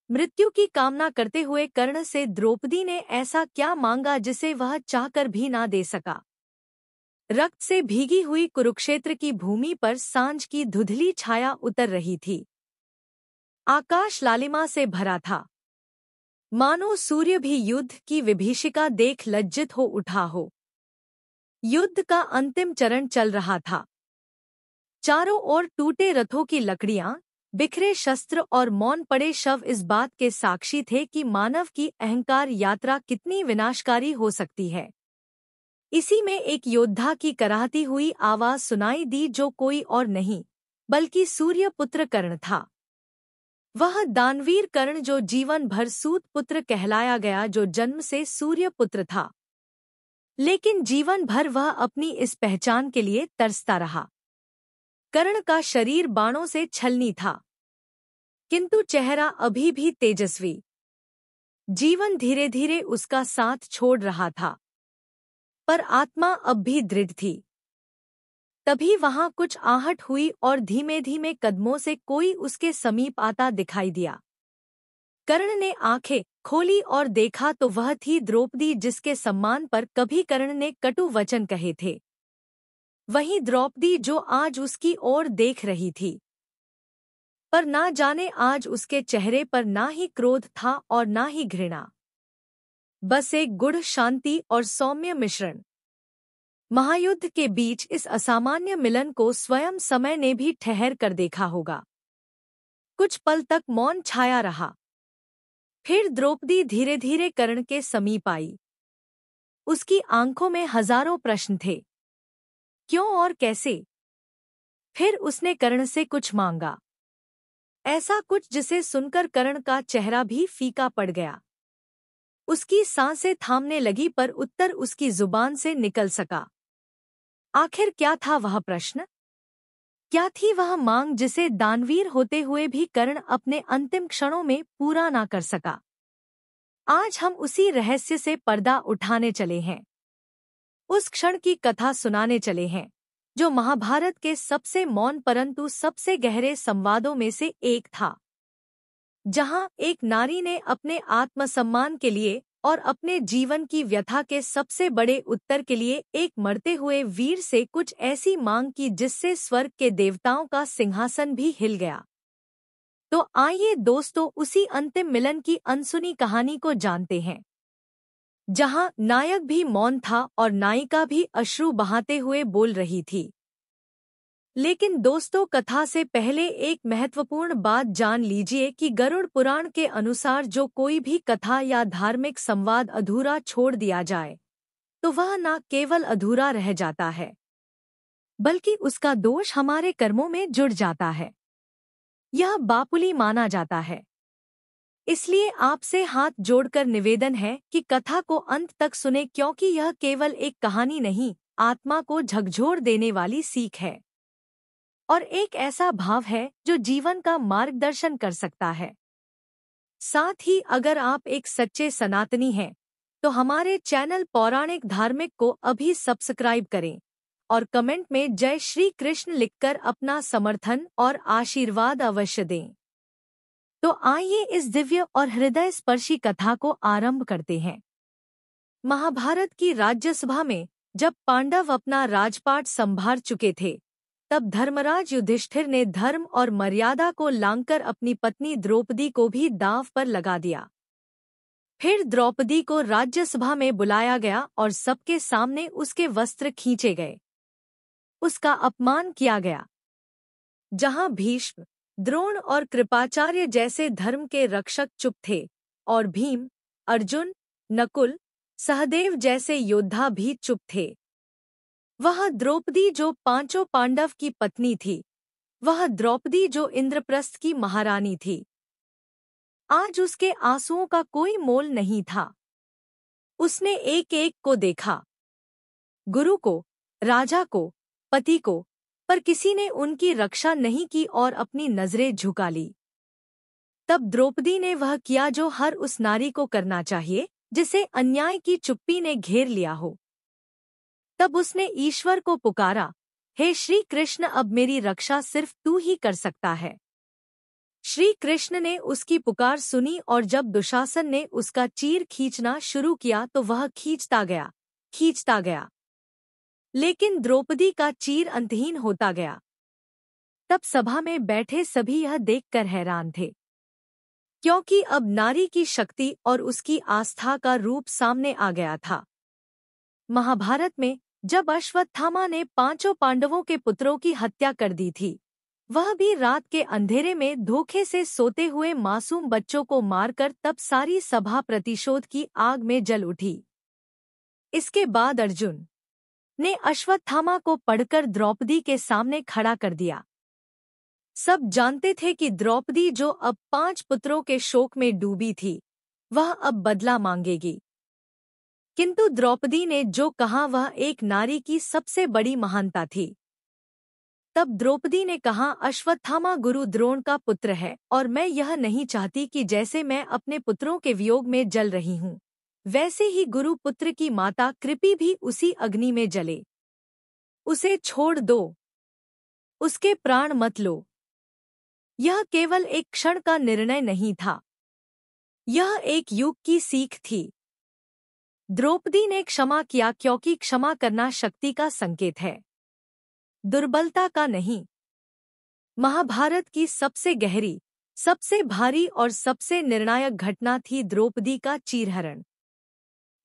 मृत्यु की कामना करते हुए कर्ण से द्रौपदी ने ऐसा क्या मांगा जिसे वह चाहकर भी ना दे सका। रक्त से भीगी हुई कुरुक्षेत्र की भूमि पर सांझ की धुंधली छाया उतर रही थी। आकाश लालिमा से भरा था, मानो सूर्य भी युद्ध की विभीषिका देख लज्जित हो उठा हो। युद्ध का अंतिम चरण चल रहा था। चारों ओर टूटे रथों की लकड़ियां, बिखरे शस्त्र और मौन पड़े शव इस बात के साक्षी थे कि मानव की अहंकार यात्रा कितनी विनाशकारी हो सकती है। इसी में एक योद्धा की कराहती हुई आवाज सुनाई दी, जो कोई और नहीं बल्कि सूर्यपुत्र कर्ण था। वह दानवीर कर्ण जो जीवन भर सूत पुत्र कहलाया गया, जो जन्म से सूर्यपुत्र था, लेकिन जीवन भर वह अपनी इस पहचान के लिए तरसता रहा। कर्ण का शरीर बाणों से छलनी था, किंतु चेहरा अभी भी तेजस्वी। जीवन धीरे धीरे उसका साथ छोड़ रहा था, पर आत्मा अब भी दृढ़ थी। तभी वहां कुछ आहट हुई और धीमे धीमे कदमों से कोई उसके समीप आता दिखाई दिया। कर्ण ने आंखें खोली और देखा तो वह थी द्रौपदी, जिसके सम्मान पर कभी कर्ण ने कटु वचन कहे थे। वही द्रौपदी जो आज उसकी ओर देख रही थी, पर ना जाने आज उसके चेहरे पर ना ही क्रोध था और ना ही घृणा, बस एक गूढ़ शांति और सौम्य मिश्रण। महायुद्ध के बीच इस असामान्य मिलन को स्वयं समय ने भी ठहर कर देखा होगा। कुछ पल तक मौन छाया रहा। फिर द्रौपदी धीरे धीरे कर्ण के समीप आई। उसकी आंखों में हजारों प्रश्न थे। क्यों और कैसे? फिर उसने कर्ण से कुछ मांगा, ऐसा कुछ जिसे सुनकर कर्ण का चेहरा भी फीका पड़ गया। उसकी सांसें थामने लगी, पर उत्तर उसकी जुबान से निकल सका। आखिर क्या था वह प्रश्न? क्या थी वह मांग जिसे दानवीर होते हुए भी कर्ण अपने अंतिम क्षणों में पूरा ना कर सका? आज हम उसी रहस्य से पर्दा उठाने चले हैं। उस क्षण की कथा सुनाने चले हैं, जो महाभारत के सबसे मौन परंतु सबसे गहरे संवादों में से एक था। जहां एक नारी ने अपने आत्मसम्मान के लिए और अपने जीवन की व्यथा के सबसे बड़े उत्तर के लिए एक मरते हुए वीर से कुछ ऐसी मांग की जिससे स्वर्ग के देवताओं का सिंहासन भी हिल गया। तो आइए दोस्तों, उसी अंतिम मिलन की अनसुनी कहानी को जानते हैं, जहां नायक भी मौन था और नायिका भी अश्रु बहाते हुए बोल रही थी। लेकिन दोस्तों, कथा से पहले एक महत्वपूर्ण बात जान लीजिए कि गरुड़ पुराण के अनुसार जो कोई भी कथा या धार्मिक संवाद अधूरा छोड़ दिया जाए, तो वह न केवल अधूरा रह जाता है, बल्कि उसका दोष हमारे कर्मों में जुड़ जाता है। यह बापुली माना जाता है। इसलिए आपसे हाथ जोड़कर निवेदन है कि कथा को अंत तक सुने, क्योंकि यह केवल एक कहानी नहीं, आत्मा को झकझोर देने वाली सीख है और एक ऐसा भाव है जो जीवन का मार्गदर्शन कर सकता है। साथ ही अगर आप एक सच्चे सनातनी हैं, तो हमारे चैनल पौराणिक धार्मिक को अभी सब्सक्राइब करें और कमेंट में जय श्री कृष्ण लिखकर अपना समर्थन और आशीर्वाद अवश्य दें। तो आइए इस दिव्य और हृदय स्पर्शी कथा को आरंभ करते हैं। महाभारत की राज्यसभा में जब पांडव अपना राजपाट संभाल चुके थे, तब धर्मराज युधिष्ठिर ने धर्म और मर्यादा को लांघकर अपनी पत्नी द्रौपदी को भी दांव पर लगा दिया। फिर द्रौपदी को राज्यसभा में बुलाया गया और सबके सामने उसके वस्त्र खींचे गए। उसका अपमान किया गया। जहां भीष्म, द्रोण और कृपाचार्य जैसे धर्म के रक्षक चुप थे और भीम, अर्जुन, नकुल, सहदेव जैसे योद्धा भी चुप थे, वह द्रौपदी जो पांचों पांडव की पत्नी थी, वह द्रौपदी जो इंद्रप्रस्थ की महारानी थी, आज उसके आंसुओं का कोई मोल नहीं था। उसने एक एक को देखा, गुरु को, राजा को, पति को, पर किसी ने उनकी रक्षा नहीं की और अपनी नजरें झुका ली। तब द्रौपदी ने वह किया जो हर उस नारी को करना चाहिए जिसे अन्याय की चुप्पी ने घेर लिया हो। तब उसने ईश्वर को पुकारा, हे श्री कृष्ण, अब मेरी रक्षा सिर्फ तू ही कर सकता है। श्री कृष्ण ने उसकी पुकार सुनी और जब दुशासन ने उसका चीर खींचना शुरू किया तो वह खींचता गया। लेकिन द्रौपदी का चीर अंतहीन होता गया। तब सभा में बैठे सभी यह देखकर हैरान थे, क्योंकि अब नारी की शक्ति और उसकी आस्था का रूप सामने आ गया था। महाभारत में जब अश्वत्थामा ने 5 पांडवों के पुत्रों की हत्या कर दी थी, वह भी रात के अंधेरे में धोखे से सोते हुए मासूम बच्चों को मारकर, तब सारी सभा प्रतिशोध की आग में जल उठी। इसके बाद अर्जुन ने अश्वत्थामा को पढ़कर द्रौपदी के सामने खड़ा कर दिया। सब जानते थे कि द्रौपदी, जो अब 5 पुत्रों के शोक में डूबी थी, वह अब बदला मांगेगी। किंतु द्रौपदी ने जो कहा वह एक नारी की सबसे बड़ी महानता थी। तब द्रौपदी ने कहा, अश्वत्थामा गुरु द्रोण का पुत्र है और मैं यह नहीं चाहती कि जैसे मैं अपने पुत्रों के वियोग में जल रही हूँ, वैसे ही गुरु पुत्र की माता कृपि भी उसी अग्नि में जले। उसे छोड़ दो, उसके प्राण मत लो। यह केवल एक क्षण का निर्णय नहीं था, यह एक युग की सीख थी। द्रौपदी ने क्षमा किया क्योंकि क्षमा करना शक्ति का संकेत है, दुर्बलता का नहीं। महाभारत की सबसे गहरी, सबसे भारी और सबसे निर्णायक घटना थी द्रौपदी का चीरहरण।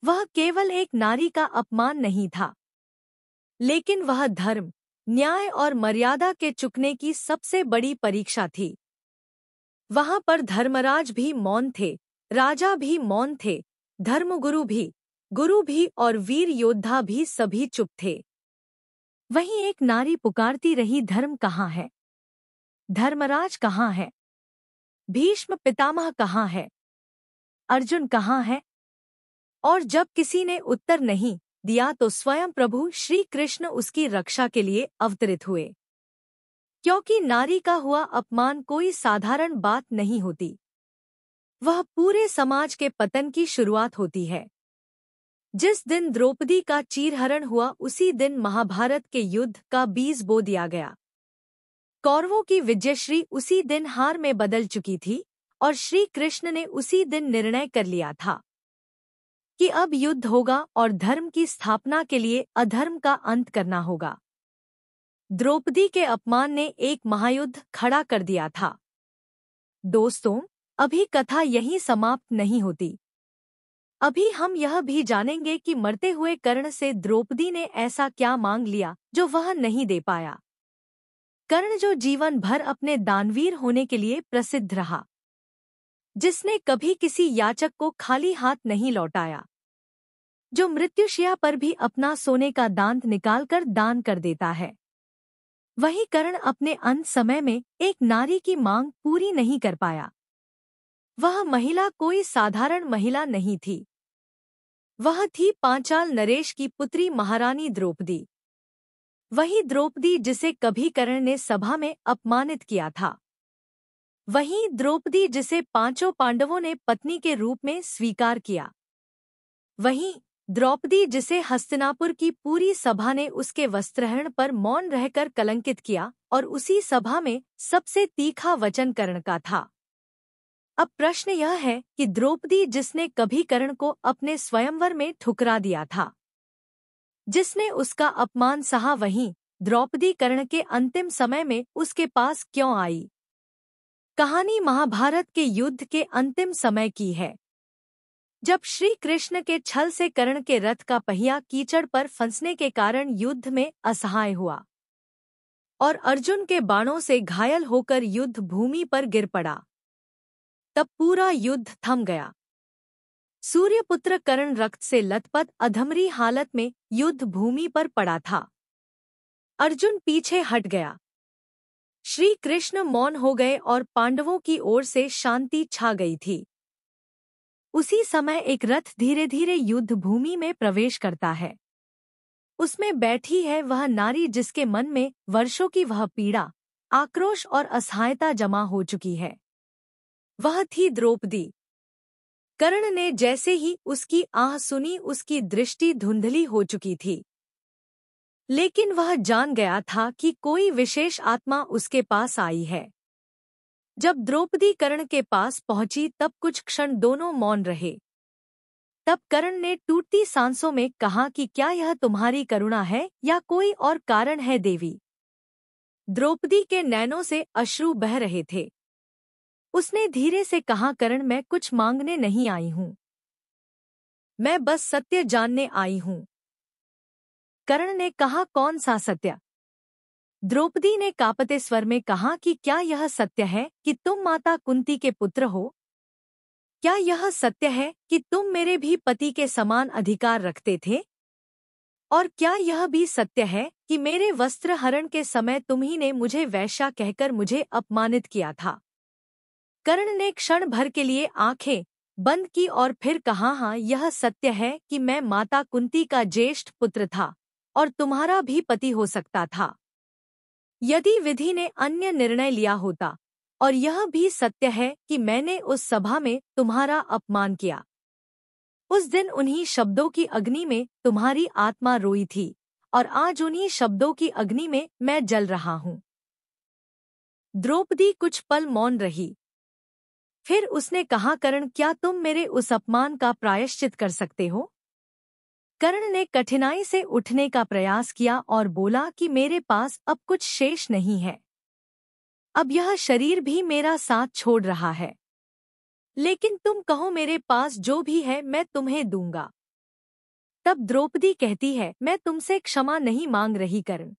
वह केवल एक नारी का अपमान नहीं था, लेकिन वह धर्म, न्याय और मर्यादा के चुकने की सबसे बड़ी परीक्षा थी। वहां पर धर्मराज भी मौन थे, राजा भी मौन थे, धर्मगुरु भी, गुरु भी और वीर योद्धा भी सभी चुप थे। वहीं एक नारी पुकारती रही, धर्म कहाँ है? धर्मराज कहाँ है? भीष्म पितामह कहाँ है? अर्जुन कहाँ है? और जब किसी ने उत्तर नहीं दिया तो स्वयं प्रभु श्री कृष्ण उसकी रक्षा के लिए अवतरित हुए, क्योंकि नारी का हुआ अपमान कोई साधारण बात नहीं होती। वह पूरे समाज के पतन की शुरुआत होती है। जिस दिन द्रौपदी का चीरहरण हुआ, उसी दिन महाभारत के युद्ध का बीज बो दिया गया। कौरवों की विजयश्री उसी दिन हार में बदल चुकी थी और श्री कृष्ण ने उसी दिन निर्णय कर लिया था कि अब युद्ध होगा और धर्म की स्थापना के लिए अधर्म का अंत करना होगा। द्रौपदी के अपमान ने एक महायुद्ध खड़ा कर दिया था। दोस्तों, अभी कथा यहीं समाप्त नहीं होती। अभी हम यह भी जानेंगे कि मरते हुए कर्ण से द्रौपदी ने ऐसा क्या मांग लिया जो वह नहीं दे पाया। कर्ण, जो जीवन भर अपने दानवीर होने के लिए प्रसिद्ध रहा, जिसने कभी किसी याचक को खाली हाथ नहीं लौटाया, जो मृत्युशैया पर भी अपना सोने का दांत निकालकर दान कर देता है, वही कर्ण अपने अंत समय में एक नारी की मांग पूरी नहीं कर पाया। वह महिला कोई साधारण महिला नहीं थी, वह थी पांचाल नरेश की पुत्री महारानी द्रौपदी। वही द्रौपदी जिसे कभी कर्ण ने सभा में अपमानित किया था, वही द्रौपदी जिसे 5 पांडवों ने पत्नी के रूप में स्वीकार किया, वही द्रौपदी जिसे हस्तिनापुर की पूरी सभा ने उसके वस्त्रहरण पर मौन रहकर कलंकित किया और उसी सभा में सबसे तीखा वचन कर्ण का था। अब प्रश्न यह है कि द्रौपदी, जिसने कभी कर्ण को अपने स्वयंवर में ठुकरा दिया था, जिसने उसका अपमान सहा, वहीं द्रौपदी कर्ण के अंतिम समय में उसके पास क्यों आई? कहानी महाभारत के युद्ध के अंतिम समय की है, जब श्री कृष्ण के छल से कर्ण के रथ का पहिया कीचड़ पर फंसने के कारण युद्ध में असहाय हुआ और अर्जुन के बाणों से घायल होकर युद्ध भूमि पर गिर पड़ा। तब पूरा युद्ध थम गया। सूर्यपुत्र कर्ण रक्त से लथपथ अधमरी हालत में युद्ध भूमि पर पड़ा था। अर्जुन पीछे हट गया, श्री कृष्ण मौन हो गए और पांडवों की ओर से शांति छा गई थी। उसी समय एक रथ धीरे धीरे युद्ध भूमि में प्रवेश करता है। उसमें बैठी है वह नारी जिसके मन में वर्षों की वह पीड़ा, आक्रोश और असहायता जमा हो चुकी है। वह थी द्रौपदी। कर्ण ने जैसे ही उसकी आह सुनी, उसकी दृष्टि धुंधली हो चुकी थी, लेकिन वह जान गया था कि कोई विशेष आत्मा उसके पास आई है। जब द्रौपदी कर्ण के पास पहुंची तब कुछ क्षण दोनों मौन रहे। तब कर्ण ने टूटती सांसों में कहा कि क्या यह तुम्हारी करुणा है या कोई और कारण है देवी? द्रौपदी के नैनों से अश्रु बह रहे थे। उसने धीरे से कहा, कर्ण, मैं कुछ मांगने नहीं आई हूं, मैं बस सत्य जानने आई हूं। कर्ण ने कहा, कौन सा सत्य? द्रौपदी ने कांपते स्वर में कहा कि क्या यह सत्य है कि तुम माता कुंती के पुत्र हो? क्या यह सत्य है कि तुम मेरे भी पति के समान अधिकार रखते थे? और क्या यह भी सत्य है कि मेरे वस्त्र हरण के समय तुम्ही ने मुझे वैश्या कहकर मुझे अपमानित किया था? कर्ण ने क्षण भर के लिए आंखें बंद की और फिर कहा, हाँ, यह सत्य है कि मैं माता कुंती का ज्येष्ठ पुत्र था और तुम्हारा भी पति हो सकता था यदि विधि ने अन्य निर्णय लिया होता। और यह भी सत्य है कि मैंने उस सभा में तुम्हारा अपमान किया। उस दिन उन्हीं शब्दों की अग्नि में तुम्हारी आत्मा रोई थी और आज उन्हीं शब्दों की अग्नि में मैं जल रहा हूँ। द्रौपदी कुछ पल मौन रही। फिर उसने कहा, कर्ण, क्या तुम मेरे उस अपमान का प्रायश्चित कर सकते हो? कर्ण ने कठिनाई से उठने का प्रयास किया और बोला कि मेरे पास अब कुछ शेष नहीं है। अब यह शरीर भी मेरा साथ छोड़ रहा है। लेकिन तुम कहो, मेरे पास जो भी है मैं तुम्हें दूंगा। तब द्रौपदी कहती है, मैं तुमसे क्षमा नहीं मांग रही कर्ण,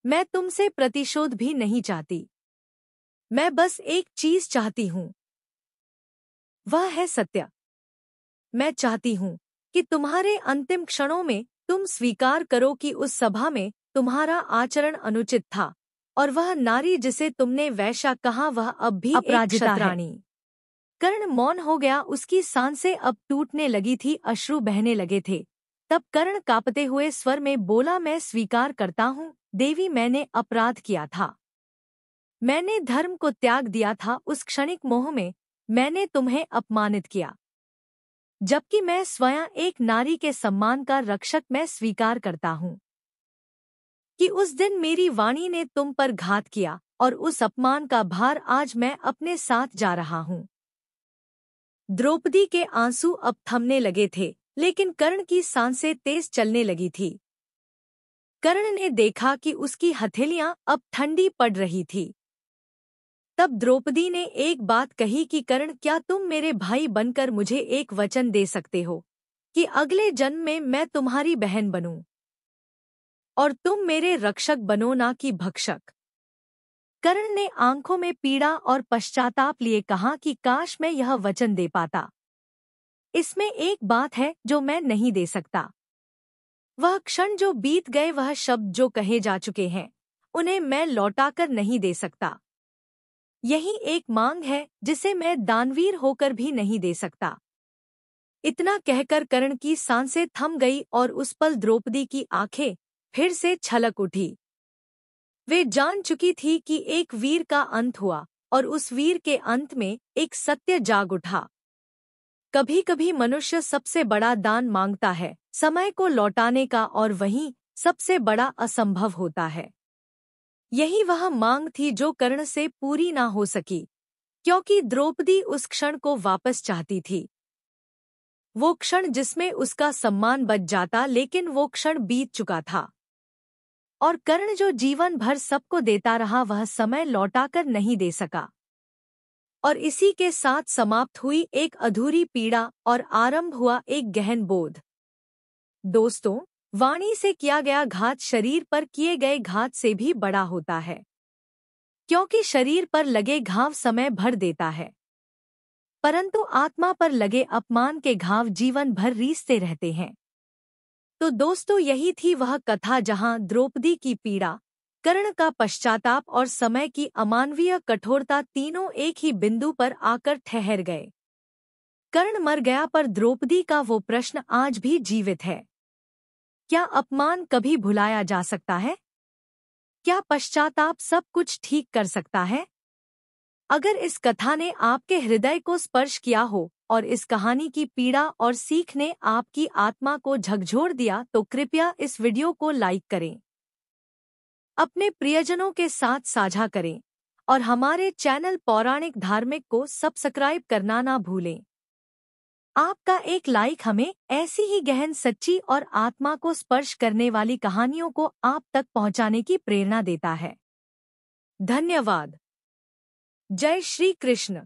मैं तुमसे प्रतिशोध भी नहीं चाहती। मैं बस एक चीज चाहती हूँ, वह है सत्य। मैं चाहती हूँ कि तुम्हारे अंतिम क्षणों में तुम स्वीकार करो कि उस सभा में तुम्हारा आचरण अनुचित था और वह नारी जिसे तुमने वैश्या कहा वह अब भी अपराजिता है। कर्ण मौन हो गया। उसकी सांसें अब टूटने लगी थी, अश्रु बहने लगे थे। तब कर्ण कांपते हुए स्वर में बोला, मैं स्वीकार करता हूँ देवी, मैंने अपराध किया था। मैंने धर्म को त्याग दिया था। उस क्षणिक मोह में मैंने तुम्हें अपमानित किया, जबकि मैं स्वयं एक नारी के सम्मान का रक्षक। मैं स्वीकार करता हूँ कि उस दिन मेरी वाणी ने तुम पर घात किया और उस अपमान का भार आज मैं अपने साथ जा रहा हूँ। द्रौपदी के आंसू अब थमने लगे थे, लेकिन कर्ण की सांसें तेज चलने लगी थी। कर्ण ने देखा कि उसकी हथेलियां अब ठंडी पड़ रही थी। तब द्रौपदी ने एक बात कही कि कर्ण, क्या तुम मेरे भाई बनकर मुझे एक वचन दे सकते हो कि अगले जन्म में मैं तुम्हारी बहन बनूं और तुम मेरे रक्षक बनो, ना कि भक्षक? कर्ण ने आंखों में पीड़ा और पश्चाताप लिए कहा कि काश मैं यह वचन दे पाता। इसमें एक बात है जो मैं नहीं दे सकता। वह क्षण जो बीत गए, वह शब्द जो कहे जा चुके हैं, उन्हें मैं लौटाकर नहीं दे सकता। यही एक मांग है जिसे मैं दानवीर होकर भी नहीं दे सकता। इतना कहकर कर्ण की सांसें थम गई और उस पल द्रौपदी की आंखें फिर से छलक उठी। वे जान चुकी थी कि एक वीर का अंत हुआ और उस वीर के अंत में एक सत्य जाग उठा। कभी कभी मनुष्य सबसे बड़ा दान मांगता है, समय को लौटाने का, और वहीं सबसे बड़ा असंभव होता है। यही वह मांग थी जो कर्ण से पूरी ना हो सकी, क्योंकि द्रौपदी उस क्षण को वापस चाहती थी। वो क्षण जिसमें उसका सम्मान बच जाता, लेकिन वो क्षण बीत चुका था। और कर्ण जो जीवन भर सबको देता रहा, वह समय लौटाकर नहीं दे सका। और इसी के साथ समाप्त हुई एक अधूरी पीड़ा और आरंभ हुआ एक गहन बोध। दोस्तों, वाणी से किया गया घात शरीर पर किए गए घात से भी बड़ा होता है, क्योंकि शरीर पर लगे घाव समय भर देता है, परंतु आत्मा पर लगे अपमान के घाव जीवन भर रीसते रहते हैं। तो दोस्तों, यही थी वह कथा जहां द्रौपदी की पीड़ा, कर्ण का पश्चाताप और समय की अमानवीय कठोरता तीनों एक ही बिंदु पर आकर ठहर गए। कर्ण मर गया, पर द्रौपदी का वो प्रश्न आज भी जीवित है। क्या अपमान कभी भुलाया जा सकता है? क्या पश्चाताप सब कुछ ठीक कर सकता है? अगर इस कथा ने आपके हृदय को स्पर्श किया हो और इस कहानी की पीड़ा और सीख ने आपकी आत्मा को झकझोर दिया, तो कृपया इस वीडियो को लाइक करें, अपने प्रियजनों के साथ साझा करें और हमारे चैनल पौराणिक धार्मिक को सब्सक्राइब करना ना भूलें। आपका एक लाइक हमें ऐसी ही गहन, सच्ची और आत्मा को स्पर्श करने वाली कहानियों को आप तक पहुंचाने की प्रेरणा देता है। धन्यवाद। जय श्री कृष्ण।